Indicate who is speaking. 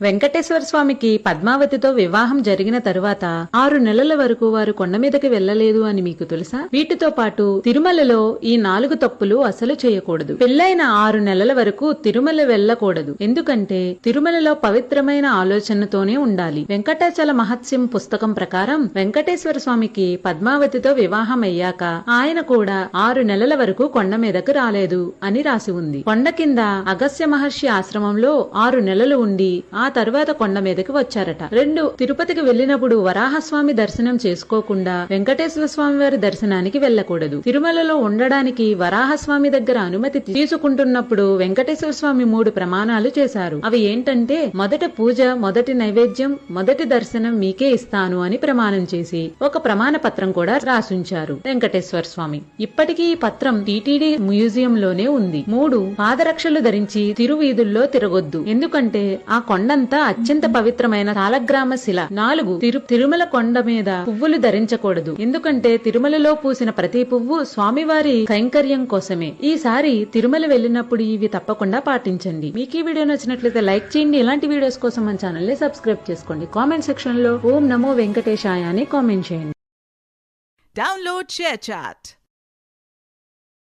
Speaker 1: వెంకటేశ్వర స్వామికి పద్మావతితో వివాహం జరిగిన తరువాత 6 నెలల వరకు వారు కొండ మీదకి వెళ్లలేదు అని మీకు తెలుసా? వీటితో పాటు తిరుమలలో ఈ 4 తప్పులు అసలు చేయకూడదు. పెళ్లైన 6 నెలల వరకు తిరుమల వెళ్లకూడదు. ఎందుకంటే తిరుమలలో పవిత్రమైన ఆలోచనతోనే ఉండాలి. వెంకటాచల మహత్స్యం పుస్తకం ప్రకారం వెంకటేశ్వర స్వామికి పద్మావతితో వివాహం అయ్యాక ఆయన కూడా 6 నెలల వరకు కొండ మీదకు రాలేదు అని రాసి ఉంది. కొండ కింద అగస్త్య మహర్షి ఆశ్రమంలో 6 నెలలు ఉండి ఆ తర్వాత కొండ మీదకి వచ్చారట. 2 తిరుపతికి వెళ్లినప్పుడు వరాహస్వామి దర్శనం చేసుకోకుండా వెంకటేశ్వర స్వామి వారి దర్శనానికి వెళ్లకూడదు. తిరుమలలో ఉండడానికి వరాహస్వామి దగ్గర అనుమతి తీసుకుంటున్నప్పుడు వెంకటేశ్వర స్వామి 3 ప్రమాణాలు చేశారు. అవి ఏంటంటే, మొదట పూజ, మొదటి నైవేద్యం, మొదటి దర్శనం మీకే ఇస్తాను అని ప్రమాణం చేసి ఒక ప్రమాణ పత్రం కూడా రాసుంచారు వెంకటేశ్వర స్వామి. ఇప్పటికీ ఈ పత్రం టీటీడీ మ్యూజియం లోనే ఉంది. 3 పాదరక్షలు ధరించి తిరువీధుల్లో తిరగొద్దు, ఎందుకంటే ఆ కొండంతా అత్యంత పవిత్రమైన సాలగ్రామ శిల. 4 తిరుమల కొండ మీద పువ్వులు ధరించకూడదు, ఎందుకంటే తిరుమలలో పూసిన ప్రతి పువ్వు స్వామివారి కైంకర్యం కోసమే. ఈసారి తిరుమల వెళ్ళినప్పుడు ఇవి తప్పకుండా పాటించండి. మీకు ఈ వీడియో నచ్చినట్లయితే లైక్ చేయండి. ఇలాంటి వీడియోస్ కోసం మన ఛానల్ ని సబ్స్క్రైబ్ చేసుకోండి. కామెంట్ సెక్షన్ లో ఓం నమో వెంకటేశాయ అని కామెంట్ చేయండి.
Speaker 2: Download ShareChat.